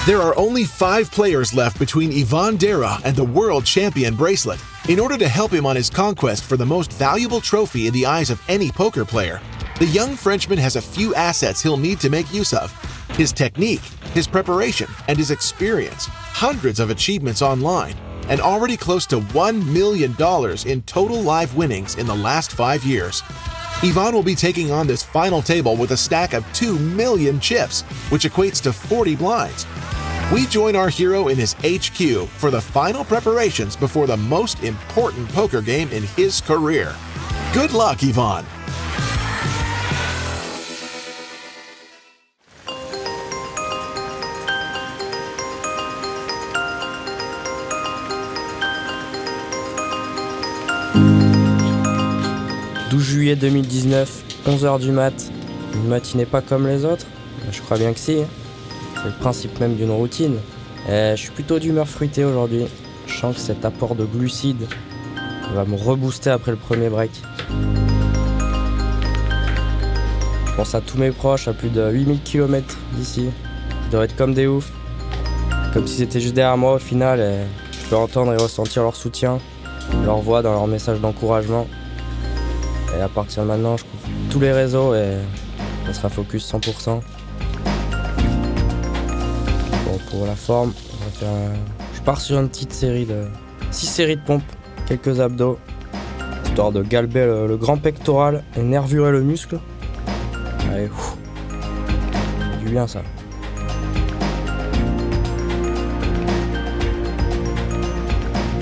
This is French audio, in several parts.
There are only 5 players left between Ivan Deyra and the world champion bracelet. In order to help him on his conquest for the most valuable trophy in the eyes of any poker player, the young Frenchman has a few assets he'll need to make use of: his technique, his preparation, and his experience, hundreds of achievements online, and already close to $1 million in total live winnings in the last 5 years. Ivan will be taking on this final table with a stack of 2 million chips, which equates to 40 blinds. We join our hero in his HQ for the final preparations before the most important poker game in his career. Good luck, Ivan! « 12 juillet 2019, 11h du mat. Une matinée pas comme les autres? Je crois bien que si. C'est le principe même d'une routine. Et je suis plutôt d'humeur fruitée aujourd'hui. Je sens que cet apport de glucides va me rebooster après le premier break. Je pense à tous mes proches à plus de 8000 km d'ici. Ils doivent être comme des oufs. Comme si c'était juste derrière moi au final, et je peux entendre et ressentir leur soutien, leur voix dans leurs messages d'encouragement. Et à partir de maintenant, je coupe tous les réseaux et on sera focus 100%. Bon, pour la forme, je pars sur une petite série de 6 séries de pompes, quelques abdos, histoire de galber le grand pectoral et nervurer le muscle. Allez, c'est du bien ça.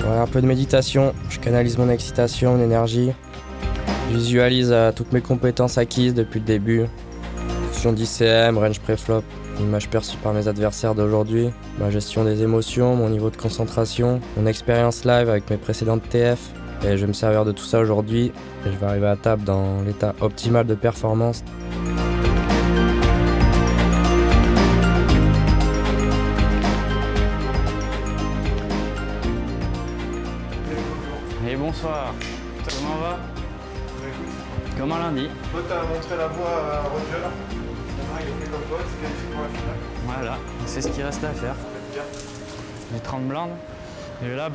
Voilà, un peu de méditation, je canalise mon excitation, mon énergie. Je visualise toutes mes compétences acquises depuis le début. Fonction d'ICM, range préflop, l'image perçue par mes adversaires d'aujourd'hui, ma gestion des émotions, mon niveau de concentration, mon expérience live avec mes précédentes TF. Et je vais me servir de tout ça aujourd'hui et je vais arriver à table dans l'état optimal de performance. Et bonsoir, comment va? Comme un lundi. Toi, t'as montré la voie à Roger. Maintenant, il est fait comme toi, c'est qualifié pour la finale. Voilà, c'est ce qu'il reste à faire. J'ai 30 blindes. Et là,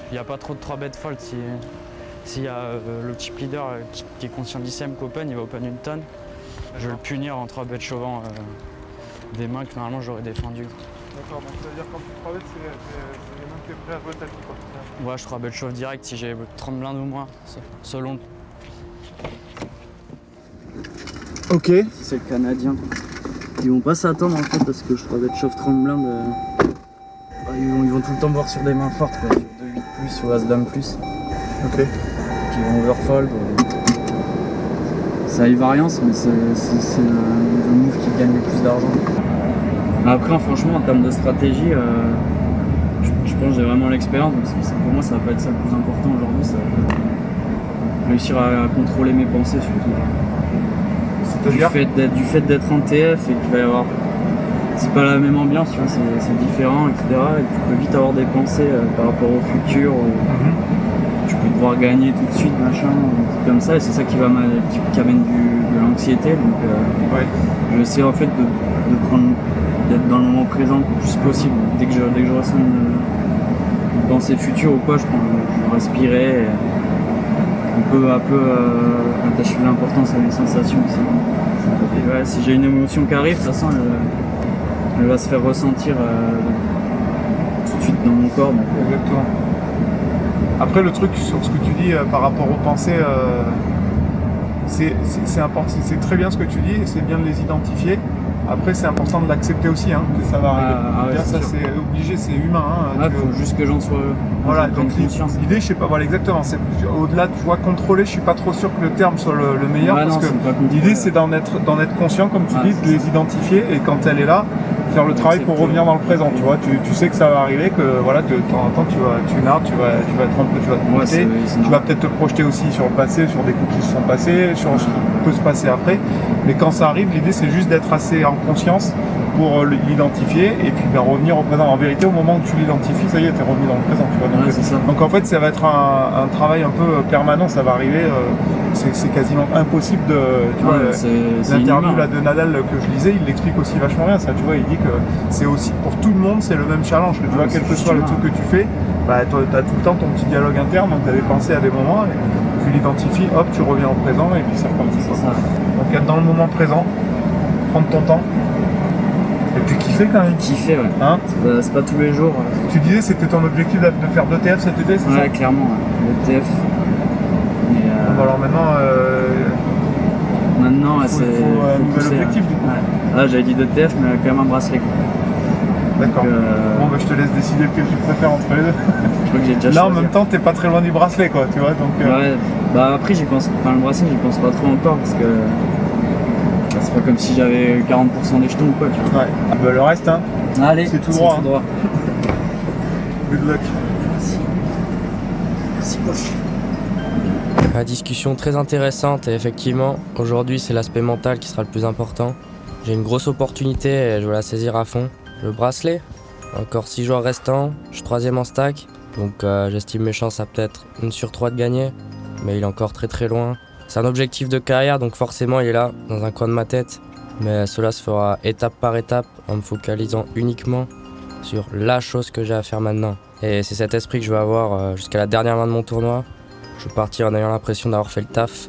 il n'y a pas trop de 3 bêtes fold. S'il y a le chip leader qui est conscient d'ICM qu'open, il va open une tonne. Je vais le punir en 3 bêtes chauvant des mains que normalement j'aurais défendu. D'accord, donc ça veut dire quand tu 3 bêtes, c'est les mains que tu es prêt à jouer tapis, quoi. Ouais, je 3 bêtes chauve direct si j'ai 30 blindes ou moins, selon. Ok. C'est le Canadien. Ils vont pas s'attendre en fait parce que je 3 bêtes chauve 30 blindes. Ils vont tout le temps voir sur des mains fortes, quoi. Sur 2-8 plus ou As-Dame plus. Ok. Qui vont overfold. Ça a une variance, mais c'est le move qui gagne le plus d'argent. Après, franchement, en termes de stratégie, je pense que j'ai vraiment l'expérience. Pour moi, ça va pas être ça le plus important aujourd'hui. Ça va réussir à contrôler mes pensées surtout. Du fait d'être en TF et qu'il va y avoir. C'est pas la même ambiance, tu vois, c'est différent, etc. Et tu peux vite avoir des pensées par rapport au futur. Tu peux devoir gagner tout de suite, machin, comme ça. Et c'est ça qui amène de l'anxiété. Donc, je vais essayer en fait d'être dans le moment présent le plus possible. Dès que je ressens une pensée future ou quoi, je vais respirer. On peut un peu attacher de l'importance à mes sensations aussi. Et ouais, si j'ai une émotion qui arrive, de toute façon, elle va se faire ressentir tout de suite dans mon corps. Donc, exactement. Après, le truc sur ce que tu dis par rapport aux pensées, c'est important. C'est très bien ce que tu dis et c'est bien de les identifier. Après, c'est important de l'accepter aussi, hein, que ça va arriver. Ça, c'est obligé, c'est humain. Il faut juste que j'en sois. Voilà, donc l'idée, je sais pas, voilà, exactement. Au-delà de pouvoir contrôler, je suis pas trop sûr que le terme soit le meilleur, parce que l'idée, c'est d'en être conscient, comme tu dis, de les identifier et quand elle est là, faire le travail pour revenir dans le présent. Tu vois, tu sais que ça va arriver, que voilà, de temps en temps, tu vas être un peu, tu vas te projeter, tu vas peut-être te projeter aussi sur le passé, sur des coups qui se sont passés, sur ce qui peut se passer après. Mais quand ça arrive, l'idée, c'est juste d'être assez en conscience pour l'identifier et puis revenir au présent. En vérité, au moment où tu l'identifies, ça y est, tu es revenu dans le présent. Tu vois. Donc, donc en fait, ça va être un travail un peu permanent, ça va arriver c'est quasiment impossible de... Tu vois, l'interview là, de Nadal que je lisais, il l'explique aussi vachement bien. Ça, tu vois, il dit que c'est aussi, pour tout le monde, c'est le même challenge. Que, tu vois, quel que soit le truc que tu fais, bah, tu as tout le temps ton petit dialogue interne, donc tu avais pensé à des moments, et tu l'identifies, hop, tu reviens au présent, et puis c'est reparti. Donc être dans le moment présent, prendre ton temps. Et puis kiffer quand même. Kiffer, ouais. Hein, c'est pas tous les jours. Tu disais c'était ton objectif de faire 2 TF cet été, c'est ça? Ouais, clairement, ouais. 2 TF. Bon, alors maintenant, c'est un nouvel objectif du coup. Ouais. Ah, j'avais dit 2 TF, mais quand même un bracelet. D'accord. Bon, bah, je te laisse décider lequel tu préfères entre les deux. Je crois que j'ai déjà là, choisi. en même temps, t'es pas très loin du bracelet, quoi, tu vois. Donc, ouais, bah après, j'y pense. Enfin, le bracelet, j'y pense pas trop encore parce que. C'est pas comme si j'avais 40% des jetons ou quoi, tu vois. Ouais. Ah bah, le reste, hein. Allez, c'est tout droit. Tout droit. Good luck. Merci poche. La discussion très intéressante et effectivement, aujourd'hui c'est l'aspect mental qui sera le plus important. J'ai une grosse opportunité et je vais la saisir à fond. Le bracelet, encore 6 joueurs restants, je suis 3ème en stack, donc j'estime mes chances à peut-être 1 sur 3 de gagner, mais il est encore très très loin. C'est un objectif de carrière, donc forcément il est là, dans un coin de ma tête, mais cela se fera étape par étape en me focalisant uniquement sur la chose que j'ai à faire maintenant. Et c'est cet esprit que je vais avoir jusqu'à la dernière main de mon tournoi. Je vais partir en ayant l'impression d'avoir fait le taf,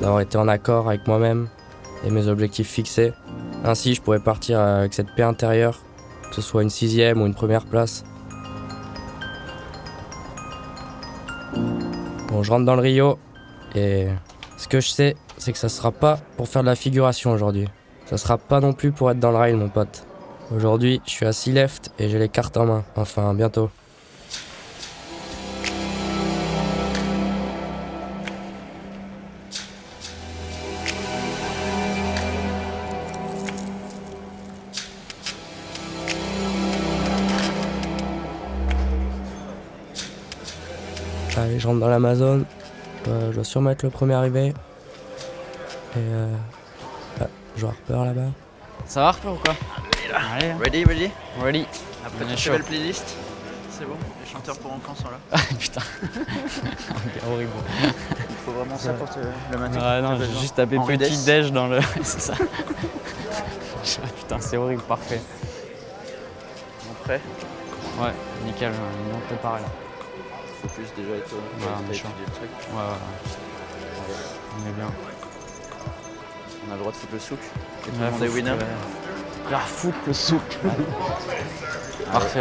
d'avoir été en accord avec moi-même et mes objectifs fixés. Ainsi, je pourrais partir avec cette paix intérieure, que ce soit une 6ème ou une 1re place. Bon, je rentre dans le Rio et ce que je sais, c'est que ça sera pas pour faire de la figuration aujourd'hui. Ça sera pas non plus pour être dans le rail, mon pote. Aujourd'hui, je suis à 6 left et j'ai les cartes en main. Enfin, bientôt. Allez, je rentre dans l'Amazon. Je dois sûrement être le premier arrivé. Et je vois Harper là-bas. Ça va Harper ou quoi? Allez. Ready? Ready. Après toute belle playlist. C'est bon, les chanteurs pour enfants sont là. Ah putain. Horrible. Il faut vraiment ça pour le matin. Ah non, j'ai juste tapé petit déj dans le... C'est ça. Putain, c'est horrible, parfait. Bon, prêt? Ouais, nickel, bien préparé là. Focus déjà et tout. Ouais, on est chaud. Ouais. On est bien. On a le droit de foutre le souk. Et tout Ouais, le monde est winner. Ah, foutre le souk. Parfait.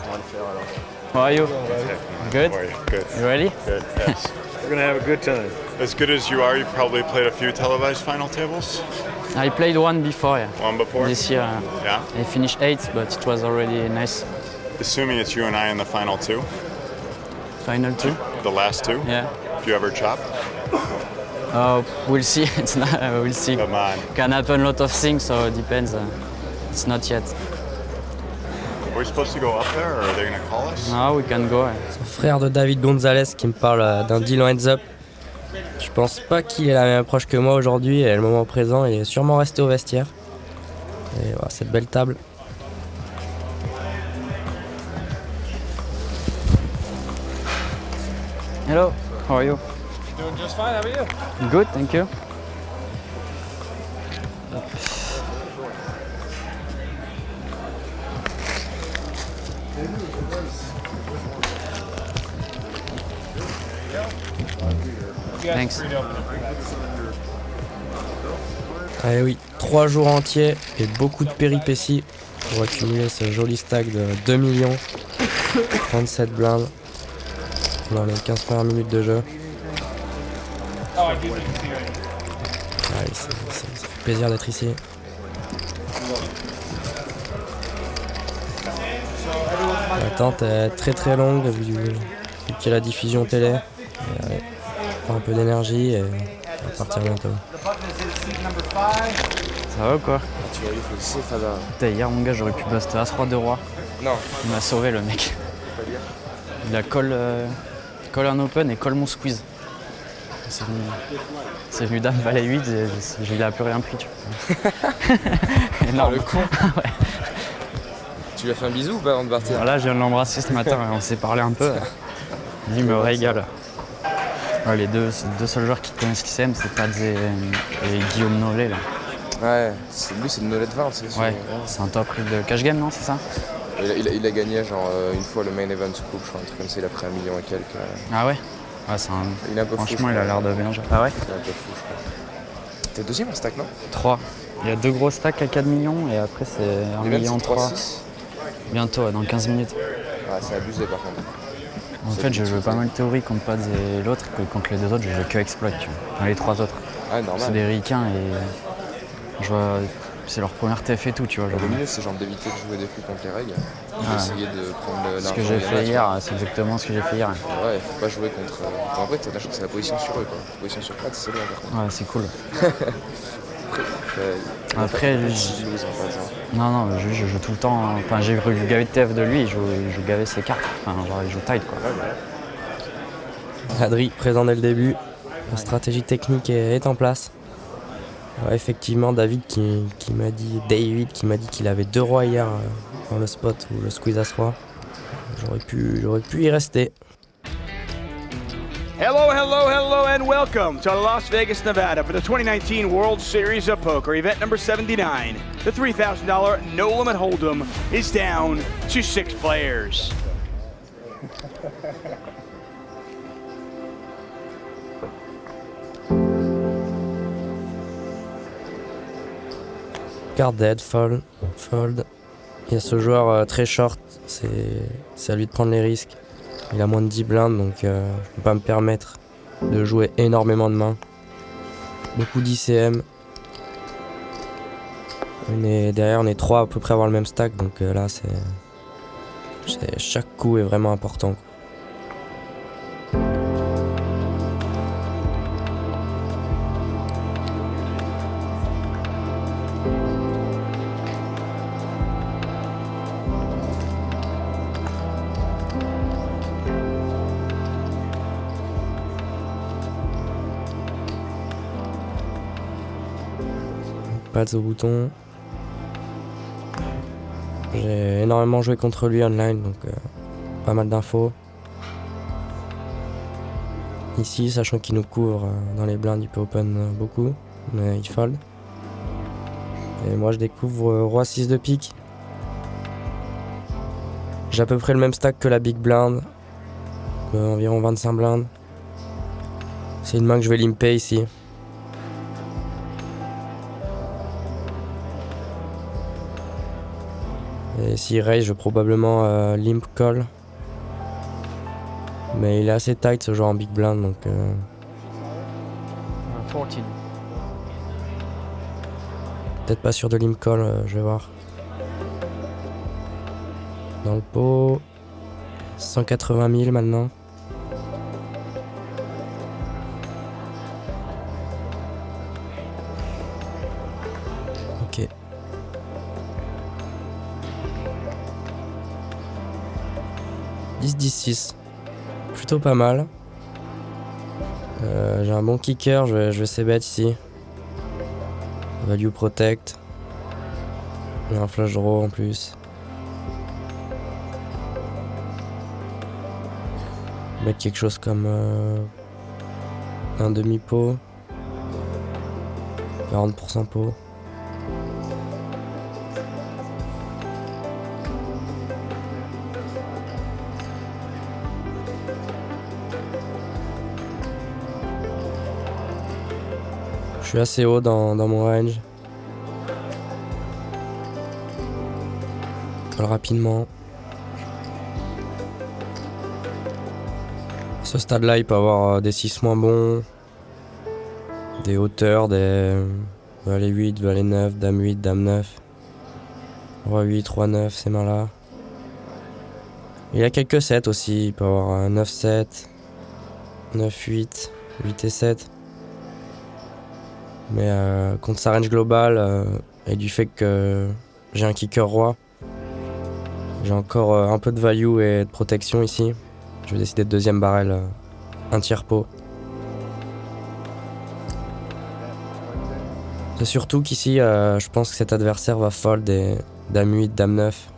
On va le faire alors. How are you? Good? Good. You ready? Good, yes. We're going to have a good time. As good as you are, you probably played a few televised final tables? I played one before, yeah. One before? This year. Yeah? I finished 8th, but it was already nice. Assuming it's you and I in the final 2? Final 2? The last 2? Yeah. Do you ever chop? We'll see. It's not, we'll see. Come on. Can happen a lot of things, so it depends. It's not yet. Are we supposed to go up there, or are they going to call us? No, we can go. Son frère de David Gonzalez qui me parle d'un deal en heads-up. Je pense pas qu'il ait la même approche que moi aujourd'hui et le moment présent, il est sûrement resté au vestiaire. Et voilà, cette belle table. Hello, how are you? Doing just fine, how are you? Good, thank you. Thanks. Eh oui, 3 jours entiers et beaucoup de péripéties pour accumuler ce joli stack de 2 millions, 37 blindes dans les 15 premières minutes de jeu. Ouais, ça fait plaisir d'être ici. L'attente est très très longue vu qu'il y a la diffusion télé. Et, allez, prends un peu d'énergie et on va partir bientôt. Ça va ou quoi? Putain, hier mon gars j'aurais pu buster As-3 de roi. Non. Il m'a sauvé le mec. Il a call un open et call mon squeeze. C'est venu dame valet 8 et il a plus rien pris. Tu vois. Non, le con. Ouais. Tu lui as fait un bisou ou pas avant de partir? Là je viens de l'embrasser ce matin, on s'est parlé un peu. Il me régale. Ouais, les deux seuls joueurs qui connaissent l'ICM, c'est Pads et Guillaume Nollet là. Ouais, lui c'est le Nollet de 20, c'est sûr. Ouais, c'est un top de cash game, non, c'est ça? Il a gagné genre une fois le main event coupe, je crois, un truc comme ça, il a pris 1 million et quelques. Ah ouais? Ouais, il est un peu franchement, fou, il a l'air de bien jouer. Ah ouais? Il est un peu fou, je crois. T'es deuxième en stack, non? 3. Il y a 2 gros stacks à 4 millions et après c'est 1 million 3. Bientôt, dans 15 minutes. Ah, c'est abusé par contre. En fait, je joue pas mal de théorie contre Pads et l'autre, que contre les deux autres, je joue que exploit. Enfin, les 3 autres. Ah, normal. C'est des ricains et je vois, c'est leur première TF et tout, tu vois. Le mieux, c'est genre d'éviter de jouer des coups contre les règles. Essayer de prendre l'argent. Ce que j'ai fait hier, c'est exactement ce que j'ai fait hier. Ouais, faut pas jouer contre. En vrai, t'as la chance, c'est la position sur eux, quoi. La position sur Pads, c'est bien par contre. Ouais, c'est cool. Après, non, je joue tout le temps. Enfin, j'ai gavé de TF de lui, il joue gavé ses cartes. Enfin, genre, il joue tight, quoi. Adri, présent dès le début. La stratégie technique est en place. Ouais, effectivement, David qui m'a dit qu'il avait 2 rois hier dans le spot ou le squeeze as roi. J'aurais pu y rester. Hello, and welcome to Las Vegas, Nevada for the 2019 World Series of Poker, event number 79. The $3,000 No Limit Hold'em is down to 6 players. Card dead, fold. Il y a ce joueur très short, c'est à lui de prendre les risques. Il a moins de 10 blindes, donc je peux pas me permettre de jouer énormément de mains. Beaucoup d'ICM. Derrière, on est 3 à peu près à avoir le même stack, donc là, chaque coup est vraiment important, quoi. Pads au bouton. J'ai énormément joué contre lui online, donc pas mal d'infos. Ici, sachant qu'il nous couvre dans les blindes, il peut open beaucoup, mais il fold. Et moi je découvre roi 6 de pique. J'ai à peu près le même stack que la big blind, environ 25 blindes. C'est une main que je vais limper ici. Et s'il raise, je vais probablement limp call. Mais il est assez tight ce joueur en big blind, donc 14. peut-être pas sûr de limp call, je vais voir. Dans le pot, 180 000 maintenant. Ok. « 10-10-6 ». Plutôt pas mal. J'ai un bon kicker, je vais c-bet ici. Value protect. Il y a un flush draw en plus. Mettre quelque chose comme un demi-pot. 40% pot. Je suis assez haut dans mon range. Call rapidement. À ce stade-là, il peut avoir des 6 moins bons, des hauteurs, des valet 8, valet 9, dame 8, dame 9, roi 8, roi 9, ces mains-là. Il y a quelques 7 aussi, il peut avoir un 9-7, 9-8, 8 et 7. Mais contre sa range globale et du fait que j'ai un kicker roi, j'ai encore un peu de value et de protection ici. Je vais décider de deuxième barrel, un tiers pot. C'est surtout qu'ici, je pense que cet adversaire va fold des dame 8, dame 9.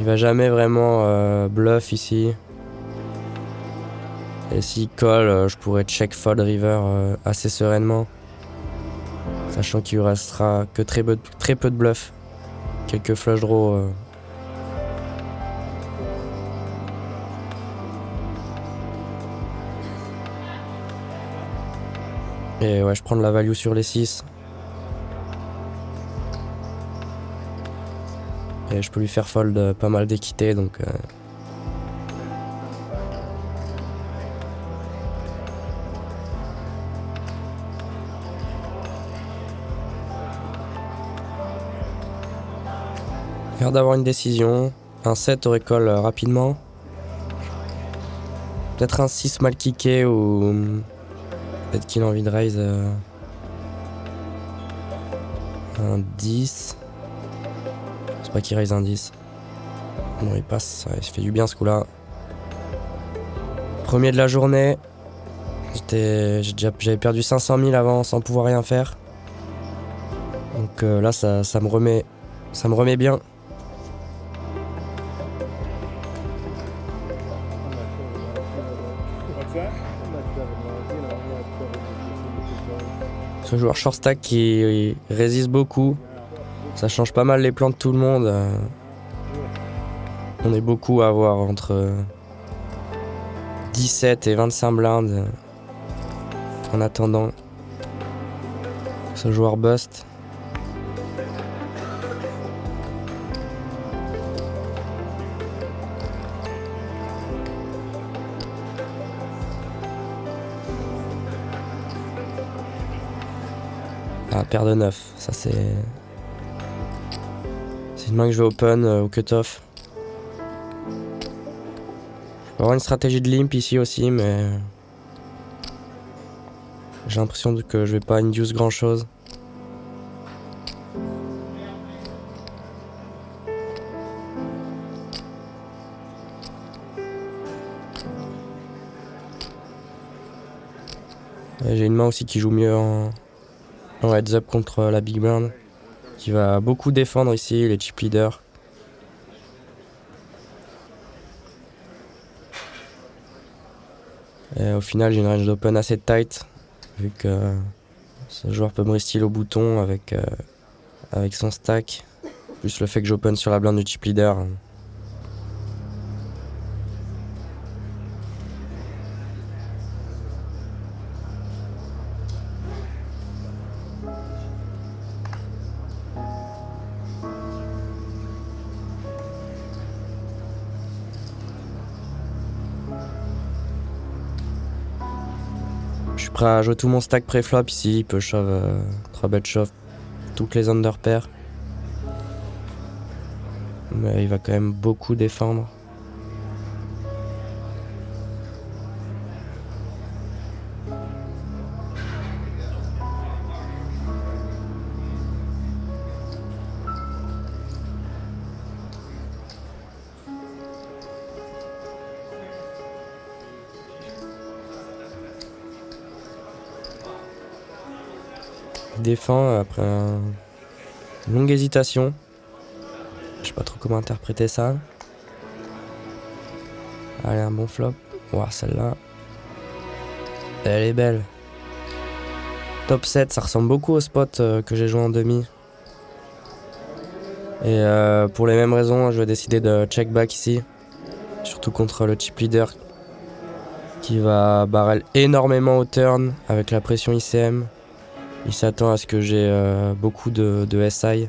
Il va jamais vraiment bluff ici. Et s'il colle, je pourrais check fold river assez sereinement. Sachant qu'il ne restera que très peu de bluff. Quelques flush draws. Et ouais, je prends de la value sur les 6. Et je peux lui faire fold pas mal d'équité, donc... L'air d'avoir une décision. Un 7 aurait call rapidement. Peut-être un 6 mal kické ou... Peut-être qu'il a envie de raise un 10. Je pense pas qu'il raise un 10. Bon, il passe, il se fait du bien ce coup-là. Premier de la journée. J'avais perdu 500 000 avant sans pouvoir rien faire. Donc là, ça me remet bien. Ce joueur short stack qui résiste beaucoup, ça change pas mal les plans de tout le monde. On est beaucoup à avoir entre 17 et 25 blindes en attendant ce joueur bust. Paire de 9, ça c'est une main que je vais open au cutoff. Je peux avoir une stratégie de limp ici aussi, mais j'ai l'impression que je vais pas induce grand chose. J'ai une main aussi qui joue mieux en heads up contre la big blind, qui va beaucoup défendre ici les chip leaders. Et au final j'ai une range d'open assez tight, vu que ce joueur peut me restyle au bouton avec son stack, plus le fait que j'open sur la blinde du chip leader. Je suis prêt à jouer tout mon stack pré-flop ici, il peut shove 3 bet shove toutes les under pairs. Mais il va quand même beaucoup défendre. Il défend après une longue hésitation. Je sais pas trop comment interpréter ça. Allez, un bon flop. Ouah, celle-là. Elle est belle. Top 7, ça ressemble beaucoup au spot que j'ai joué en demi. Et pour les mêmes raisons, je vais décider de check back ici. Surtout contre le chip leader qui va barrel énormément au turn avec la pression ICM. Il s'attend à ce que j'ai beaucoup de SI.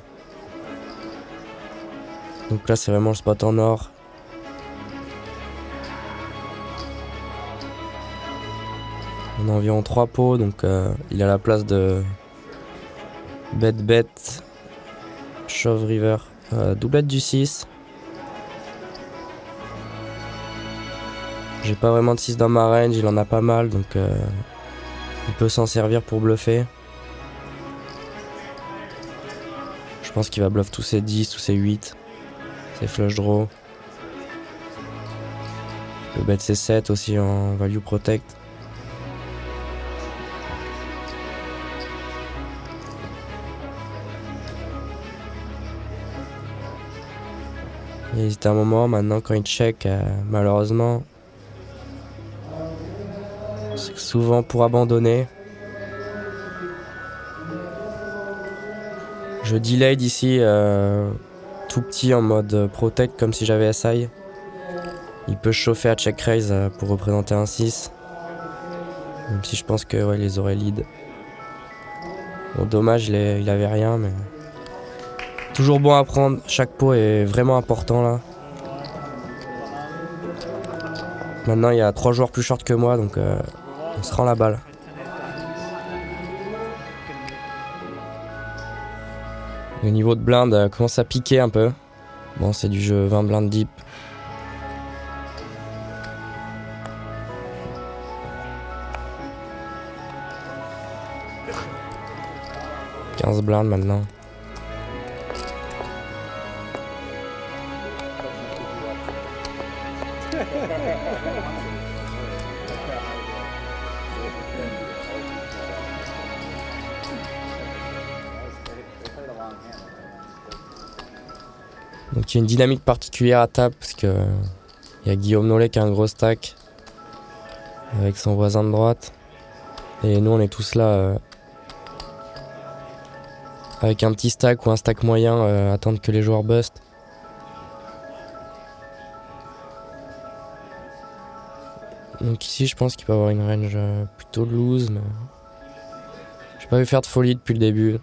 Donc là c'est vraiment le spot en or. On a environ 3 pots, donc il a la place de bet, shove river, doublette du 6. J'ai pas vraiment de 6 dans ma range, il en a pas mal, donc il peut s'en servir pour bluffer. Je pense qu'il va bluff tous ses 10, tous ses 8, ses flush draw. Il peut bet ses 7 aussi en value protect. Il hésite un moment, maintenant quand il check, malheureusement, souvent pour abandonner. Je delay d'ici tout petit en mode protect comme si j'avais SI. Il peut chauffer à check raise pour représenter un 6. Même si je pense que ouais, les aurait lead. Bon, dommage, il avait rien, mais toujours bon à prendre. Chaque pot est vraiment important là. Maintenant, il y a 3 joueurs plus short que moi, donc on se rend la balle. Le niveau de blind commence à piquer un peu. Bon, c'est du jeu 20 blindes deep. « 15 blindes maintenant. Donc il y a une dynamique particulière à table parce que il y a Guillaume Nollet qui a un gros stack avec son voisin de droite et nous on est tous là avec un petit stack ou un stack moyen attendre que les joueurs bust. Donc ici je pense qu'il peut avoir une range plutôt loose, mais j'ai pas vu faire de folie depuis le début.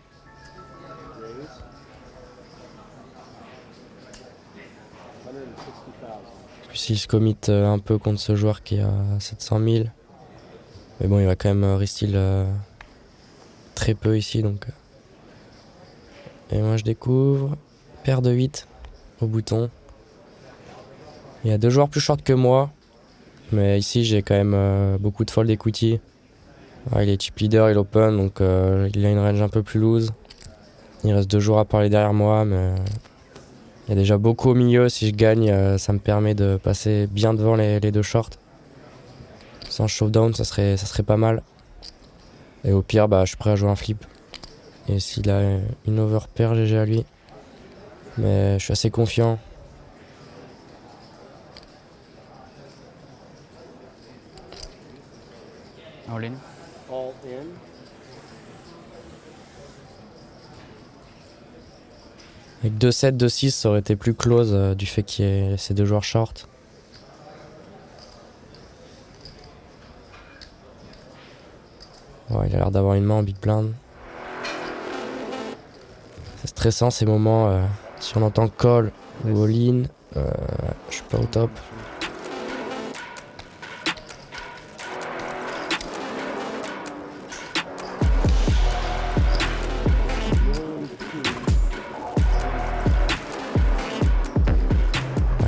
Puis s'il se commit un peu contre ce joueur qui est à 700 000, mais bon il va quand même resteal très peu ici donc. Et moi je découvre paire de 8 au bouton. Il y a 2 joueurs plus short que moi. Mais ici j'ai quand même beaucoup de fold equity. Il est chip leader, il open, donc il a une range un peu plus loose. Il reste 2 joueurs à parler derrière moi, mais il y a déjà beaucoup au milieu. Si je gagne, ça me permet de passer bien devant les 2 shorts. Sans showdown, ça serait pas mal. Et au pire, je suis prêt à jouer un flip. Et s'il a une overpair, GG à lui. Mais je suis assez confiant. All in. All in. Avec 2-7, 2-6, ça aurait été plus close du fait qu'il y ait ces 2 joueurs short. Ouais, il a l'air d'avoir une main en big blind. C'est stressant ces moments. Si on entend call ou all-in, je suis pas au top.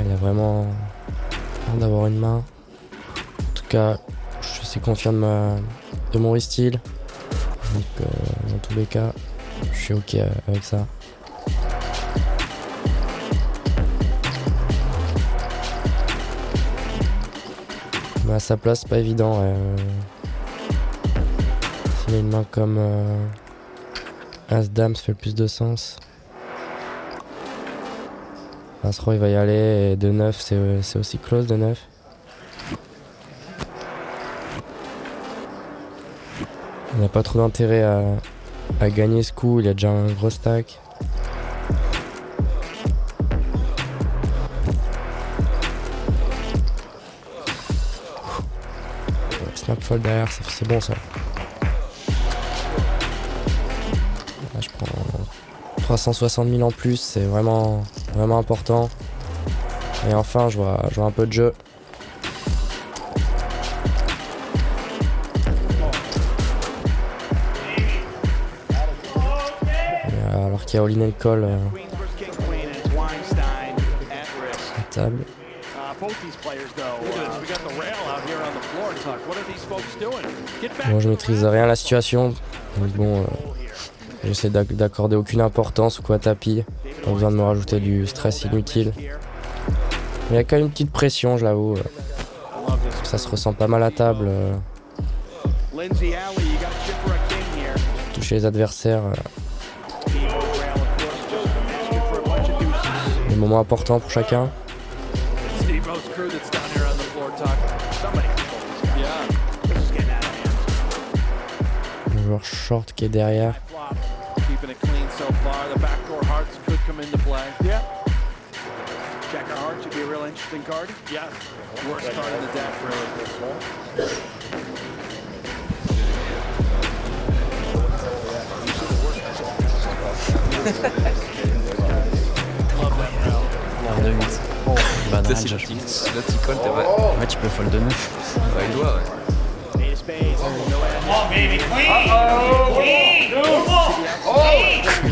Il a vraiment l'air d'avoir une main. En tout cas, je suis assez confiant de mon resteal. Donc dans tous les cas, je suis ok avec ça. Mais à sa place, c'est pas évident. S'il a une main comme As-Dame, ça fait le plus de sens. As-Roi, il va y aller. Et de 9, c'est aussi close de 9. Il n'y a pas trop d'intérêt à gagner ce coup, il y a déjà un gros stack. Snap fold derrière, c'est bon ça. Là, je prends 360 000 en plus, c'est vraiment important. Et enfin, je vois un peu de jeu. Alors qu'il y a all-in and call à table. Bon, je maîtrise rien la situation. Donc bon, j'essaie d'accorder aucune importance ou quoi tapis. Pas besoin de me rajouter du stress inutile. Mais il y a quand même une petite pression, je l'avoue. Ça se ressent pas mal à table. Toucher les adversaires. Des moments importants pour chacun. joueur short qui est derrière. Keeping it clean so far. The backdoor hearts could come into play. Yeah. Jack of Hearts would be a real interesting card. Yes. Worst card in the deck, really. Love that round. De 8. Bad range. Si là tu colles, t'es vrai. Ouais, tu peux fold de 9. Ouais, il doit, ouais. Eight of spades. No end. Come on, baby. Queen.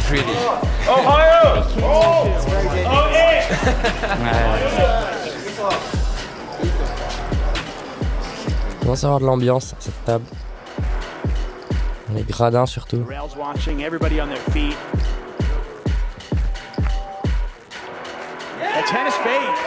Really. Ohio. Il commence à avoir de l'ambiance à cette table. Les gradins surtout. Rails watching, everybody on their feet. A 10 of spades.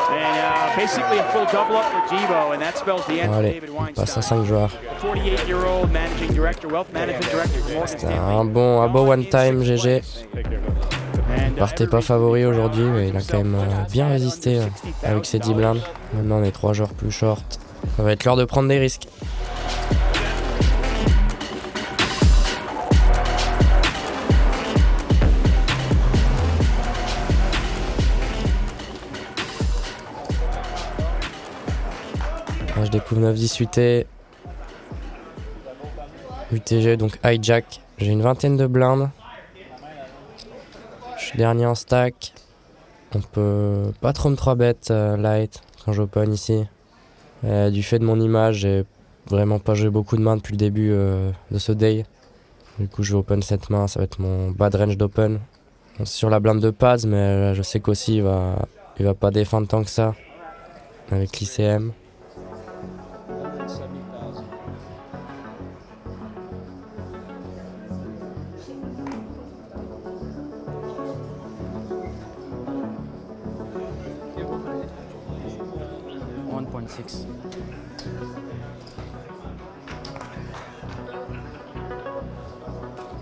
And basically a full double up for Debo, and that spells the end of Allez, David on passe à Weinstein. 5 joueurs. 48-year-old managing director, wealth management director for Morgan C'est Stanley. un beau one time GG. And, Il partait pas favori aujourd'hui, mais il a quand même bien résisté avec ses 10 blindes. Maintenant on est 3 joueurs plus short. Ça va être l'heure de prendre des risques. Je découvre 9-10 UT. UTG, donc hijack. J'ai une vingtaine de blindes. Je suis dernier en stack. On peut pas trop me 3-bet light quand j'open ici. Du fait de mon image, j'ai vraiment pas joué beaucoup de mains depuis le début de ce day. Du coup, je vais open cette main, ça va être mon bad range d'open. On est sur la blinde de pads, mais je sais qu'aussi il va pas défendre tant que ça avec l'ICM.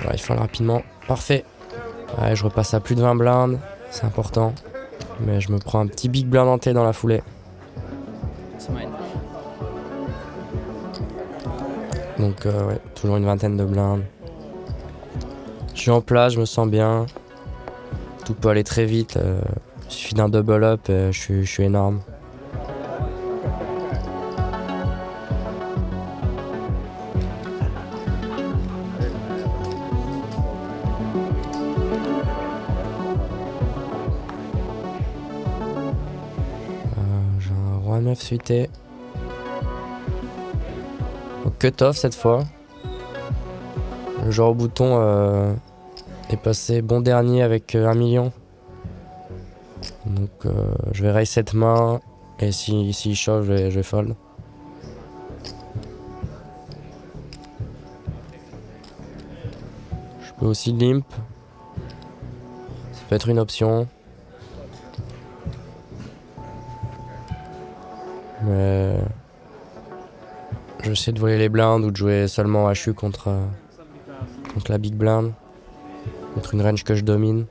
Ouais, il file rapidement. Parfait. Ouais, je repasse à plus de 20 blindes. C'est important. Mais je me prends un petit big blind hanté dans la foulée. Donc ouais, toujours une vingtaine de blindes. Je suis en place, je me sens bien. Tout peut aller très vite. Il suffit d'un double up et je suis énorme. J'ai un roi 9 suité. Au cut-off cette fois. Le joueur au bouton est passé bon dernier avec 1 million. Donc je vais raise cette main et s'il chauffe, je vais fold. Je peux aussi limp. Ça peut être une option. Mais j'essaie de voler les blindes ou de jouer seulement HU contre la big blind. Contre une range que je domine.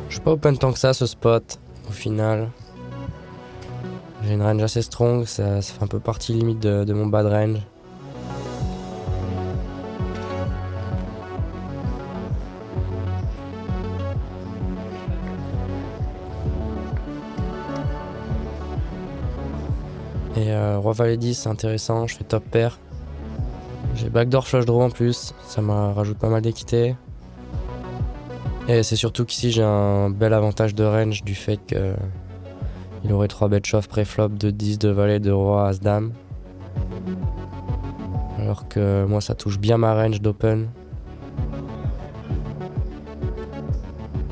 Je suis pas open tant que ça ce spot au final. J'ai une range assez strong, ça fait un peu partie limite de mon bad range. Et roi valet 10 c'est intéressant, je fais top pair. J'ai backdoor flush draw en plus, ça me rajoute pas mal d'équité. Et c'est surtout qu'ici j'ai un bel avantage de range du fait que il aurait 3 bet shove pré-flop de 10, de valet, de roi, as dame. Alors que moi ça touche bien ma range d'open.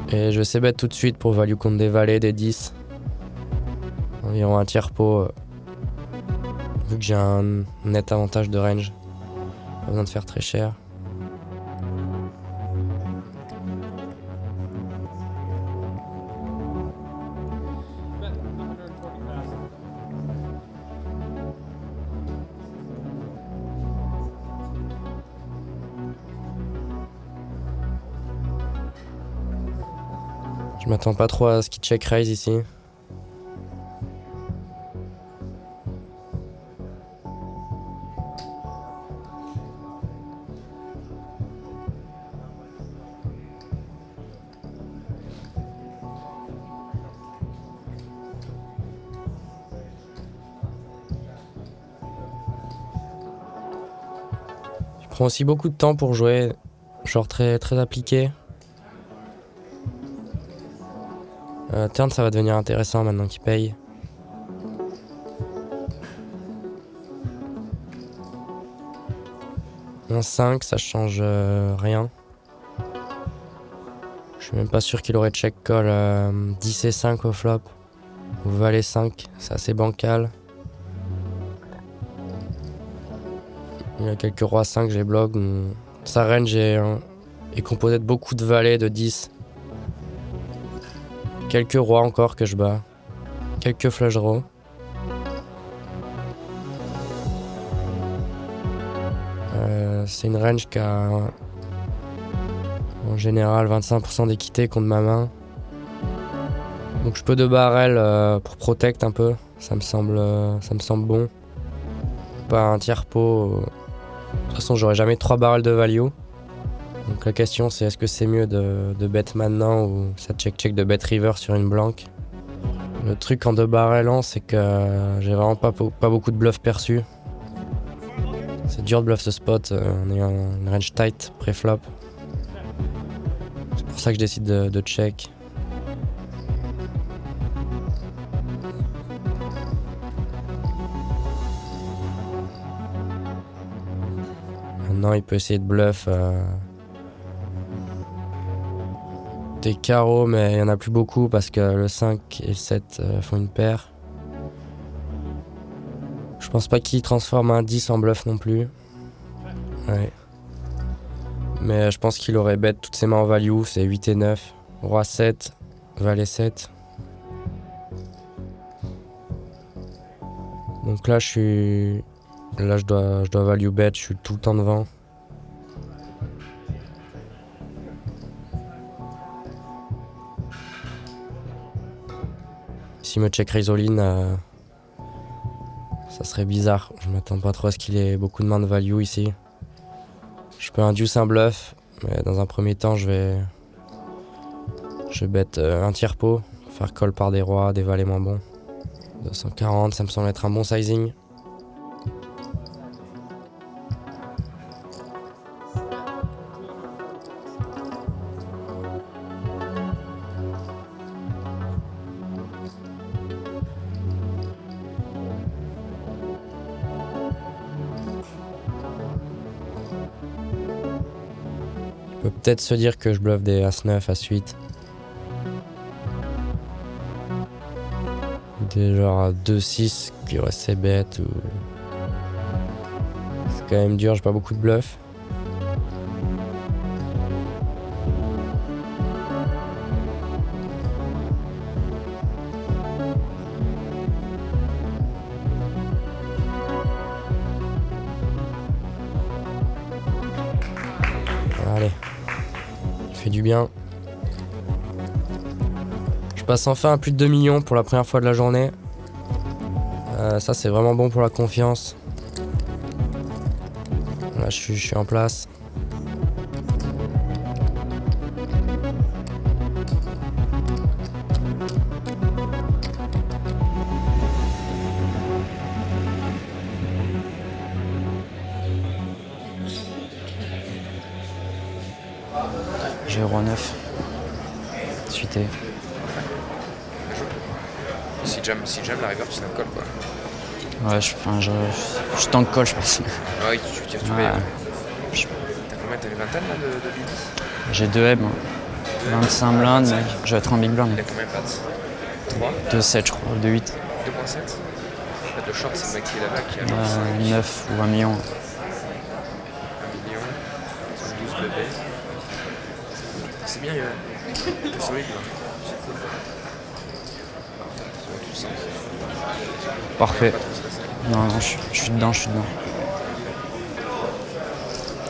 Et je sais bet tout de suite pour value contre des valets, des 10. Environ un tiers pot. Vu que j'ai un net avantage de range. Pas besoin de faire très cher. Je m'attends pas trop à ce qu'il check raise ici. Il prend aussi beaucoup de temps pour jouer, genre très appliqué. Turn, ça va devenir intéressant maintenant qu'il paye. Un 5, ça change rien. Je suis même pas sûr qu'il aurait check call 10 et 5 au flop. Ou valet 5, c'est assez bancal. Il y a quelques rois 5, j'ai bloqué. Sa range est composée de beaucoup de valets de 10. Quelques rois encore que je bats. Quelques flush draws. C'est une range qui a en général 25% d'équité contre ma main. Donc je peux de barrel pour protect un peu. Ça me semble bon. Pas un tiers pot. De toute façon, j'aurai jamais 3 barrels de value. Donc la question c'est est-ce que c'est mieux de bet maintenant ou ça check de bet river sur une blanque. Le truc en 2 barrels c'est que j'ai vraiment pas beaucoup de bluffs perçus. C'est dur de bluff ce spot en ayant une range tight pré-flop. C'est pour ça que je décide de check. Maintenant il peut essayer de bluff des carreaux, mais il n'y en a plus beaucoup parce que le 5 et le 7 font une paire. Je pense pas qu'il transforme un 10 en bluff non plus. Ouais. Mais je pense qu'il aurait bet toutes ses mains en value, c'est 8 et 9. Roi 7, valet 7. Donc là je dois value bet, je suis tout le temps devant. S'il me check raise all-in, ça serait bizarre. Je m'attends pas trop à ce qu'il ait beaucoup de mains de value ici. Je peux induce un bluff, mais dans un premier temps, je vais bet un tiers pot, faire call par des rois, des valets moins bons. 240, ça me semble être un bon sizing. Il peut peut-être se dire que je bluffe des As-9, As-8. Des genre 2-6 qui auraient ses bêtes ou... C'est quand même dur, j'ai pas beaucoup de bluff. Allez, il fait du bien. Je passe enfin à plus de 2 millions pour la première fois de la journée. Ça c'est vraiment bon pour la confiance. Là je suis en place. J'ai roi 9. Suité. Si jam la river, tu t'en colles quoi. Ouais, je tank call, je pense. Ouais, tu tires tout ouais. T'as combien? T'as une vingtaine là de billes? J'ai 2 M. 25 blindes, mec. Je vais être un big blind. Il a combien de pattes? 3 2,7 je crois, 2,8. 2,7. En fait, le short, c'est le mec qui est là-bas qui a 9 ou 1 million. 1 million, 12 bébés. C'est bien, t'es solide là. Parfait. Non, je suis dedans.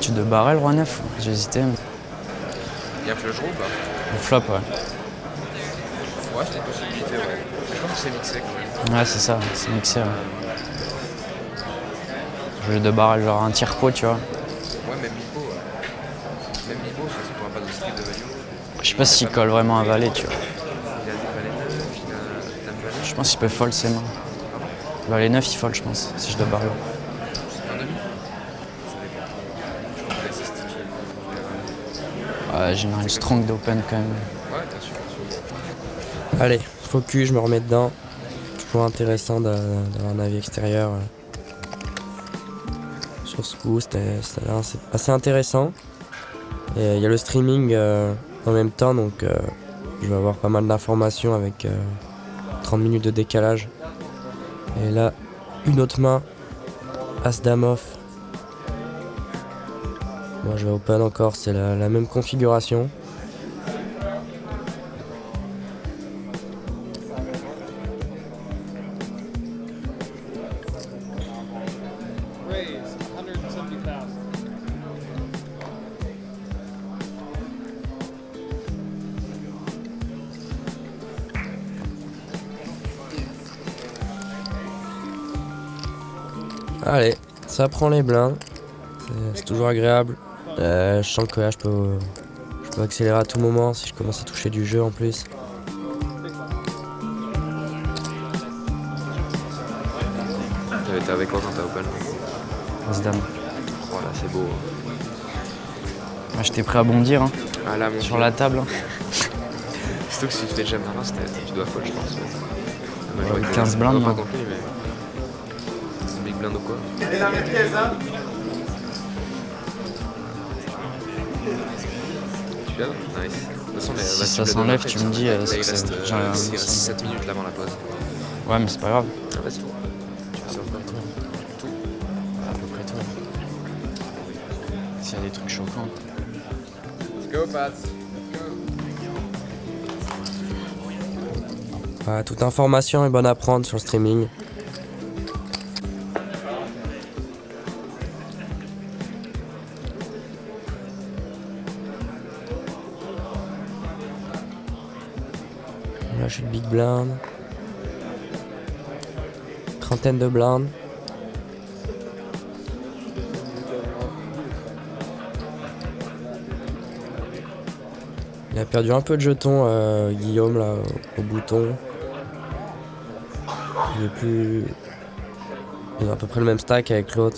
Tu de barrel, roi 9? J'ai hésité. Mais... Il y a un flush draw ou pas? Au flop, ouais. Ouais, c'est une possibilité, ouais. Je pense que c'est mixé quand même. Ouais, c'est ça, c'est mixé. Ouais. Au lieu de barrel, genre un tiers pot, tu vois. Ouais, même mi-pot, ouais. Même mi-pot, ça pourra pas de strip de value. Je sais pas s'il colle vraiment à valet, tu vois. Il a des valets 9, il a dame valet. Je pense qu'il peut fold ses mains. Valet 9, il fold, je pense, si je dois barrel. C'est un demi. Ça dépend. Je crois qu'il a 6 sticks. Ouais, j'ai une strong d'open quand même. Ouais, bien sûr. Allez, focus, je me remets dedans. Toujours intéressant d'avoir un avis extérieur sur ce coup, c'était assez intéressant. Et il y a le streaming en même temps, donc je vais avoir pas mal d'informations avec 30 minutes de décalage. Et là, une autre main, As-Dame off. Moi je vais open encore, c'est la même configuration. Allez, ça prend les blindes, c'est toujours agréable. Je sens que là je peux accélérer à tout moment si je commence à toucher du jeu en plus. T'es avec quoi quand t'as open? As-Dame. Voilà, c'est beau. Moi, j'étais prêt à bondir hein, Ah là, sur la table. Hein. Surtout que si tu fais jam la race, tu dois fold, je pense. Ouais, 15 blindes, non, pas non. compris, mais. C'est une big blind ou quoi? Tu l'as? Nice. De toute façon, Si ça s'enlève, tu me dis. Il reste 7 minutes là avant la pause. Ouais, mais c'est pas grave. Ah, vas-y. Tu fais sur quoi? Tout. À peu près tout. S'il y a des trucs choquants. Let's go, Pat. Voilà, toute information est bonne à prendre sur le streaming. Là je suis big blind. Trentaine de blindes. Il a perdu un peu de jetons, Guillaume, là, au bouton. Il est plus... Il a à peu près le même stack avec l'autre.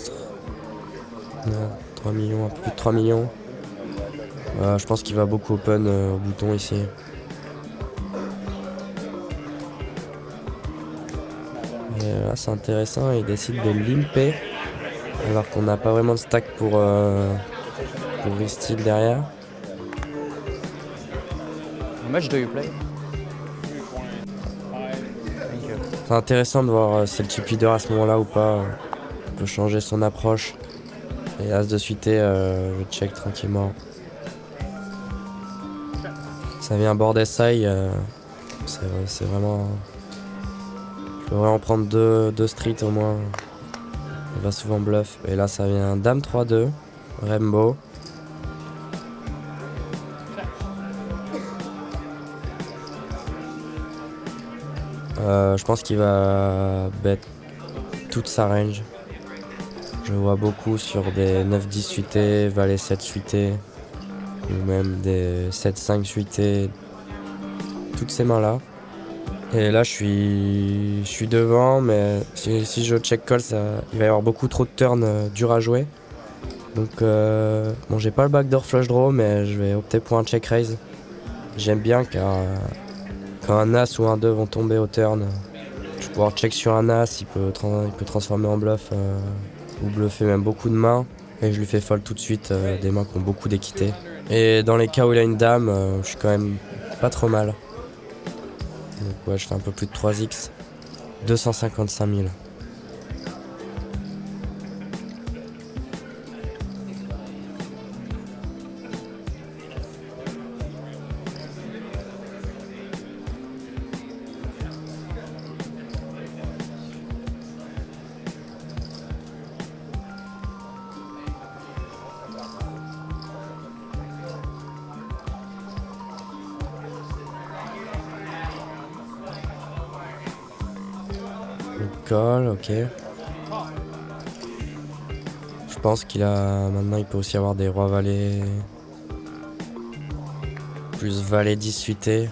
3 millions, un peu plus de 3 millions. Je pense qu'il va beaucoup open au bouton ici. Et là c'est intéressant, il décide de limper. Alors qu'on n'a pas vraiment de stack pour re-steal derrière. How much do you play? C'est intéressant de voir si c'est le chip leader à ce moment-là ou pas. On peut changer son approche. Et as de suité, je check tranquillement. Ça vient board SI, c'est vraiment... Je peux vraiment prendre deux streets au moins. Il va souvent bluff. Et là ça vient Dame 3-2, Rainbow. Je pense qu'il va bet toute sa range. Je vois beaucoup sur des 9-10 suités, Valet 7 suités, ou même des 7-5 suités, toutes ces mains-là. Et là, je suis devant, mais si je check call, il va y avoir beaucoup trop de turns durs à jouer. Donc, bon, j'ai pas le backdoor flush draw, mais je vais opter pour un check raise. J'aime bien car quand un as ou un 2 vont tomber au turn, je vais pouvoir check sur un as, il peut transformer en bluff ou bluffer même beaucoup de mains. Et je lui fais fold tout de suite des mains qui ont beaucoup d'équité. Et dans les cas où il a une dame, je suis quand même pas trop mal. Donc ouais, je fais un peu plus de 3x. 255 000. Il colle, ok. Je pense qu'il a... Maintenant, il peut aussi avoir des rois valets. Plus valet 10 suité.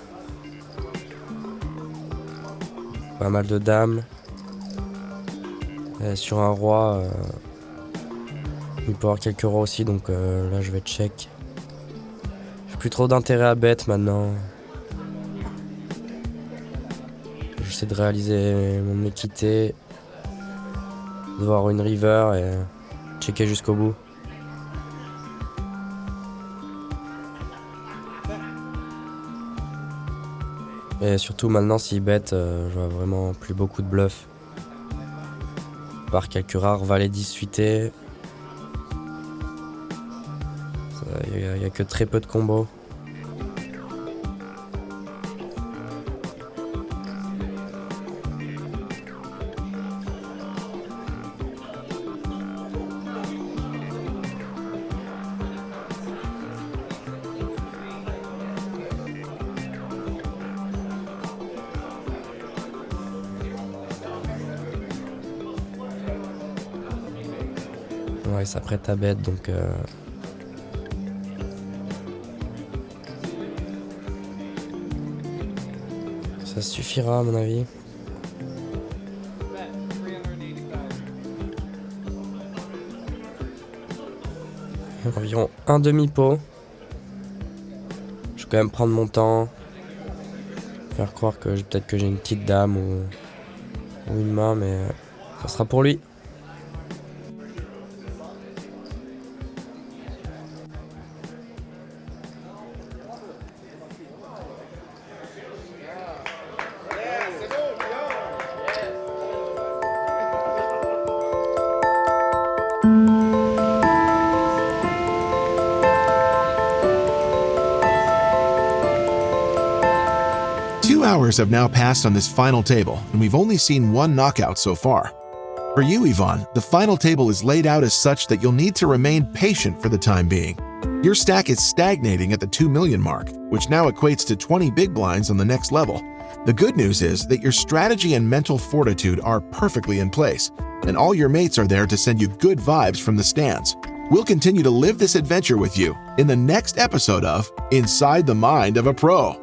Pas mal de dames. Et sur un roi, il peut avoir quelques rois aussi, donc là, je vais check. J'ai plus trop d'intérêt à bet maintenant. J'essaie de réaliser mon équité, de voir une river et checker jusqu'au bout. Et surtout maintenant, s'il bet, je vois vraiment plus beaucoup de bluff. Par quelques rares valets 10 suités. Il n'y a que très peu de combos. Ouais, il s'apprête à bet, donc ça suffira à mon avis. Environ un demi-pot. Je vais quand même prendre mon temps. Faire croire que peut-être que j'ai une petite dame ou une main, mais ça sera pour lui. Hours have now passed on this final table, and we've only seen one knockout so far. For you, Ivan, the final table is laid out as such that you'll need to remain patient for the time being. Your stack is stagnating at the 2 million mark, which now equates to 20 big blinds on the next level. The good news is that your strategy and mental fortitude are perfectly in place, and all your mates are there to send you good vibes from the stands. We'll continue to live this adventure with you in the next episode of Inside the Mind of a Pro.